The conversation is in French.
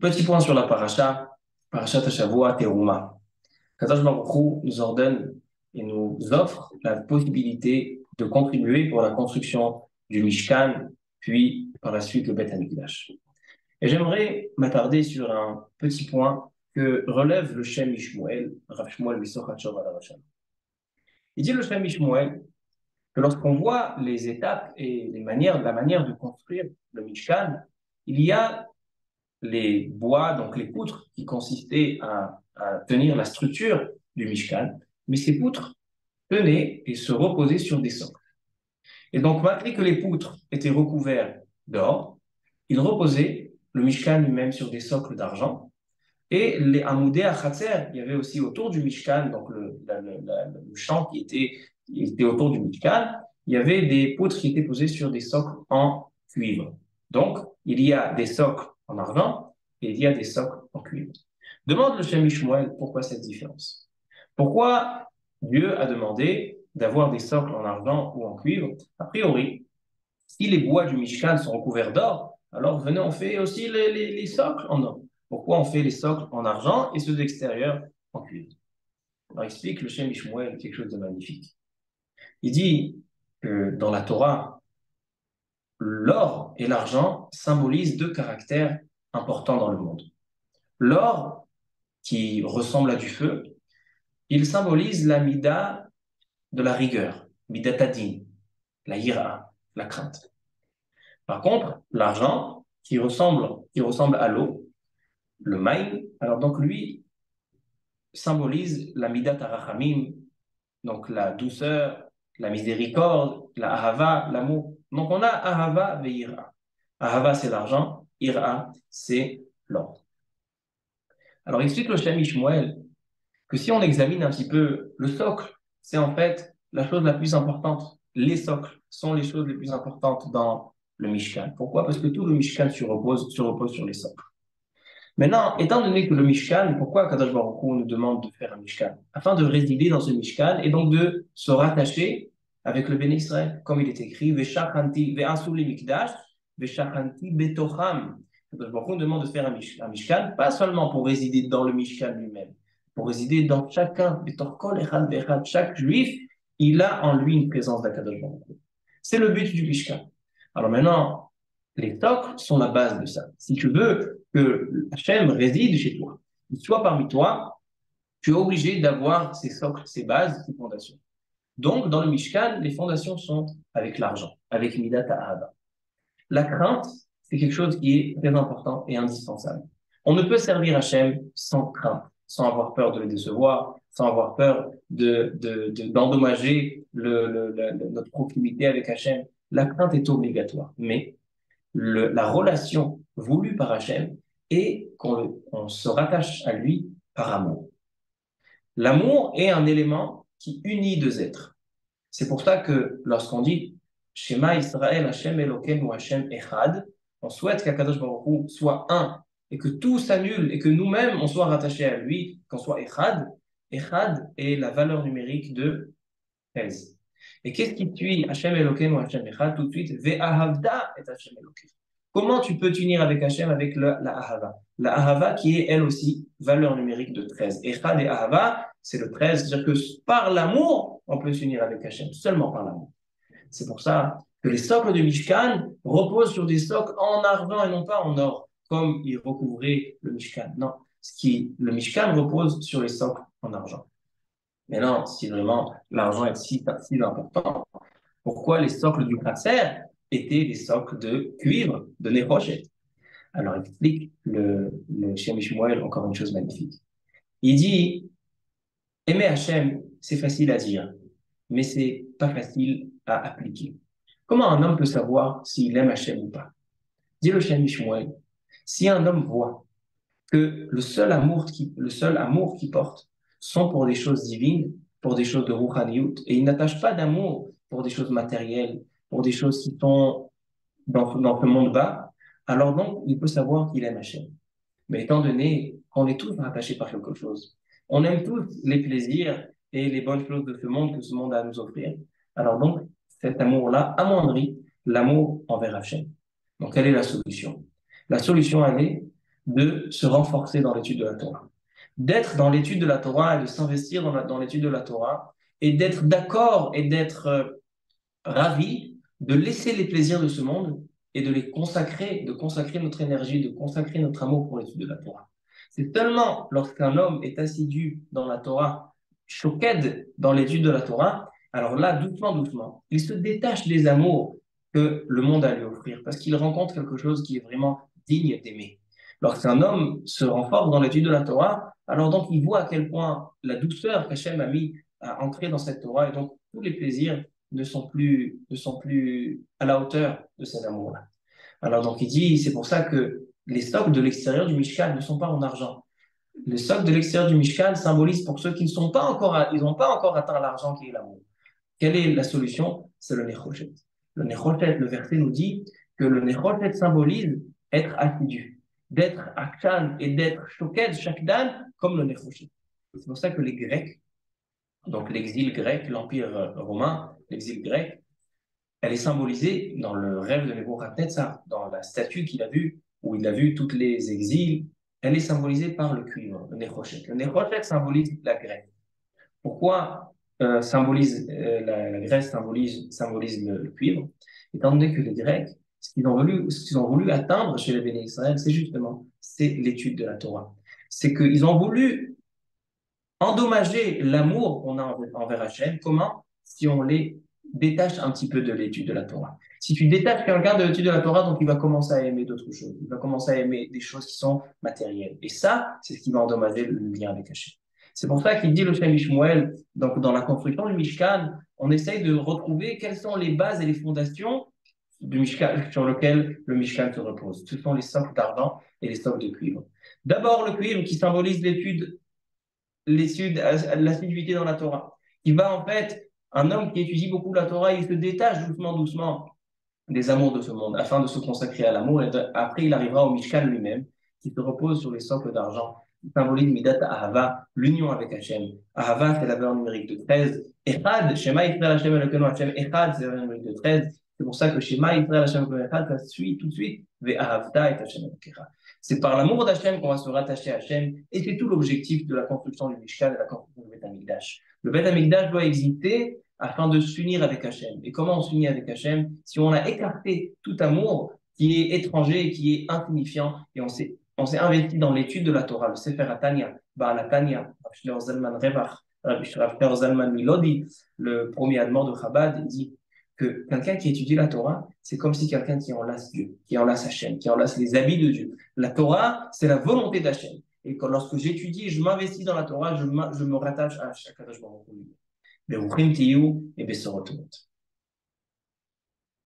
Petit point sur la paracha, parachat Hashavua Teruma. Kadosh Baruch Hu nous ordonne et nous offre la possibilité de contribuer pour la construction du Mishkan, puis par la suite le Beth Amikdash. Et j'aimerais m'attarder sur un petit point que relève le Shem Ishmuel, Rav Shmuel Misochatchov à la Rachel. Il dit le Shem Ishmuel que lorsqu'on voit les étapes et la manière de construire le Mishkan, il y a les bois, donc les poutres qui consistaient à tenir la structure du Mishkan, mais ces poutres tenaient et se reposaient sur des socles. Et donc, malgré que les poutres étaient recouvertes d'or, il reposait le Mishkan lui-même sur des socles d'argent. Et les Amoudé à Khatser, il y avait aussi autour du Mishkan, donc le champ qui était autour du Mishkan, il y avait des poutres qui étaient posées sur des socles en cuivre. Donc, il y a des socles en argent et il y a des socles en cuivre. Demande le Shem Ishmuel pourquoi cette différence. Pourquoi Dieu a demandé d'avoir des socles en argent ou en cuivre? A priori, si les bois du Mishkan sont recouverts d'or, alors venez, on fait aussi les socles en or. Pourquoi on fait les socles en argent et ceux d'extérieur en cuivre? Alors explique le Shem Ishmuel quelque chose de magnifique. Il dit que dans la Torah, l'or et l'argent symbolisent deux caractères importants dans le monde. L'or, qui ressemble à du feu, il symbolise la mida de la rigueur, midatadin, la ira, la crainte. Par contre, l'argent, qui ressemble à l'eau, le maïm, alors donc lui symbolise la midat arachamim, donc la douceur, la miséricorde, la ahava, l'amour. Donc on a ahava ve ira. Ahava c'est l'argent, ira c'est l'or. Alors explique le Shem Ishmuel que si on examine un petit peu le socle, c'est en fait la chose la plus importante. Les socles sont les choses les plus importantes dans le Mishkan. Pourquoi? Parce que tout le Mishkan se repose sur les socles. Maintenant, étant donné que le Mishkan, pourquoi Kadosh Baruch Hu nous demande de faire un Mishkan? Afin de résider dans ce Mishkan et donc de se rattacher avec le Béni Israël, comme il est écrit, Veshachanti ve'asu li mikdash, Veshachanti betocham. Kadosh Baruch Hu nous demande de faire un Mishkan, pas seulement pour résider dans le Mishkan lui-même, pour résider dans chacun, Betorkol echad ve'echad, chaque juif, il a en lui une présence d'Akadosh Baruch Hu. C'est le but du Mishkan. Alors maintenant, les socles sont la base de ça. Si tu veux que Hachem réside chez toi, qu'il soit parmi toi, tu es obligé d'avoir ces socles, ces bases, ces fondations. Donc, dans le Mishkan, les fondations sont avec l'argent, avec Midat Ahava. La crainte, c'est quelque chose qui est très important et indispensable. On ne peut servir Hachem sans crainte, sans avoir peur de le décevoir, sans avoir peur d'endommager notre proximité avec Hachem. La crainte est obligatoire, mais la relation voulue par Hachem est qu'on se rattache à lui par amour. L'amour est un élément qui unit deux êtres. C'est pour ça que lorsqu'on dit Shema Israël, Hachem Elokeinu, Hachem Echad, on souhaite qu'Akadosh Baruch Hu soit un et que tout s'annule et que nous-mêmes on soit rattachés à lui, qu'on soit Echad. Echad est la valeur numérique de 13. Et qu'est-ce qui suit Hachem Elokeinu, Hachem Echad tout de suite? Ve'ahavda et Hachem Elokeinu. Comment tu peux t'unir avec Hachem avec la Ahava? La Ahava qui est elle aussi valeur numérique de 13. Echad et Ahava, c'est le 13, c'est-à-dire que par l'amour, on peut s'unir avec Hachem, seulement par l'amour. C'est pour ça que les socles du Mishkan reposent sur des socles en argent et non pas en or, comme il recouvrait le Mishkan. Non, le Mishkan repose sur les socles en argent. Mais non, si vraiment l'argent est si important, pourquoi les socles du Khatser étaient des socles de cuivre, de Nechoshet? Alors, explique le Shem Ishmuel encore une chose magnifique. Il dit, aimer Hachem, c'est facile à dire, mais c'est pas facile à appliquer. Comment un homme peut savoir s'il aime Hachem ou pas? Dit le Shem Ishmuel, si un homme voit que le seul amour qu'il porte sont pour des choses divines, pour des choses de Rouhaniyut, et il n'attache pas d'amour pour des choses matérielles, pour des choses qui sont dans ce monde bas, alors donc il peut savoir qu'il aime Hachem. Mais étant donné qu'on est tous rattachés par quelque chose, on aime tous les plaisirs et les bonnes choses de ce monde que ce monde a à nous offrir, alors donc cet amour-là amoindrit l'amour envers Hachem. Donc quelle est la solution? La solution, elle est de se renforcer dans l'étude de la Torah. D'être dans l'étude de la Torah et de s'investir dans l'étude de la Torah et d'être d'accord et d'être ravi de laisser les plaisirs de ce monde et de les consacrer, de consacrer notre énergie, de consacrer notre amour pour l'étude de la Torah. C'est seulement lorsqu'un homme est assidu dans la Torah, choked dans l'étude de la Torah, alors là, doucement, doucement, il se détache des amours que le monde a à lui offrir, parce qu'il rencontre quelque chose qui est vraiment digne d'aimer. Lorsqu'un homme se renforce dans l'étude de la Torah, alors donc il voit à quel point la douceur qu'Hachem a mis à entrer dans cette Torah, et donc tous les plaisirs ne sont plus à la hauteur de cet amour-là. Alors donc il dit, c'est pour ça que les stocks de l'extérieur du Mishkan ne sont pas en argent. Les stocks de l'extérieur du Mishkan symbolisent pour ceux qui ne sont pas encore, ils n'ont pas encore atteint l'argent qui est l'amour. Quelle est la solution? C'est le Nechoshet. Le Nechoshet, le verset nous dit que le Nechoshet symbolise être assidu, d'être akshan et d'être shoked, chaque dan, comme le Nechoshet. C'est pour ça que les Grecs, donc l'exil grec, l'Empire romain, l'exil grec, elle est symbolisée dans le rêve de Nebuchadnezzar, dans la statue qu'il a vue, où il a vu toutes les exils. Elle est symbolisée par le cuivre, le Nechoshet. Le Nechoshet symbolise la Grèce. Pourquoi la Grèce symbolise le cuivre? Étant donné que les Grecs, ce qu'ils ont voulu atteindre chez les Béné Israël, c'est l'étude de la Torah. C'est qu'ils ont voulu endommager l'amour qu'on a envers Hachem. Comment? Si on les détache un petit peu de l'étude de la Torah. Si tu détaches quelqu'un de l'étude de la Torah, donc il va commencer à aimer d'autres choses. Il va commencer à aimer des choses qui sont matérielles. Et ça, c'est ce qui va endommager le lien avec Hachem. C'est pour ça qu'il dit le Shem Shmuel, donc dans la construction du Mishkan, on essaye de retrouver quelles sont les bases et les fondations du Mishkan, sur lesquelles le Mishkan se repose. Ce sont les stocks d'argent et les stocks de cuivre. D'abord, le cuivre qui symbolise l'assiduité dans la Torah. Il va en fait, un homme qui étudie beaucoup la Torah, il se détache doucement, doucement des amours de ce monde afin de se consacrer à l'amour. Et après, il arrivera au Mishkan lui-même, qui se repose sur les socles d'argent, qui symbolise Midat Ahava, l'union avec Hachem. Ahava, c'est la valeur numérique de 13. Echad, Shema Yisrael Hachem Elokeinu Hachem, Echad, c'est la valeur numérique de 13. C'est pour ça que Shema Yisrael Hachem Elokeinu Echad, ça suit tout de suite, Ve'ahavta et Hachem Elokecha. C'est par l'amour d'Hachem qu'on va se rattacher à Hachem, et c'est tout l'objectif de la construction du Mishkan et de la construction du Beth Amikdash. Le Beth Amikdash doit exister afin de s'unir avec Hachem. Et comment on s'unit avec Hachem? Si on a écarté tout amour qui est étranger et qui est insignifiant, et on s'est investi dans l'étude de la Torah, le Sefer HaTanya, Baal HaTanya, Rav Shlomo Zalman Revach, Rav Shlomo Zalman Milodi, le premier admor de Chabad, dit que quelqu'un qui étudie la Torah, c'est comme si quelqu'un qui enlace Dieu, qui enlace Hachem, qui enlace les habits de Dieu. La Torah, c'est la volonté d'Hachem. Et lorsque j'étudie, je m'investis dans la Torah, je me rattache à chaque Baruch Hu. ברוכים תהיו ובשורות טובות.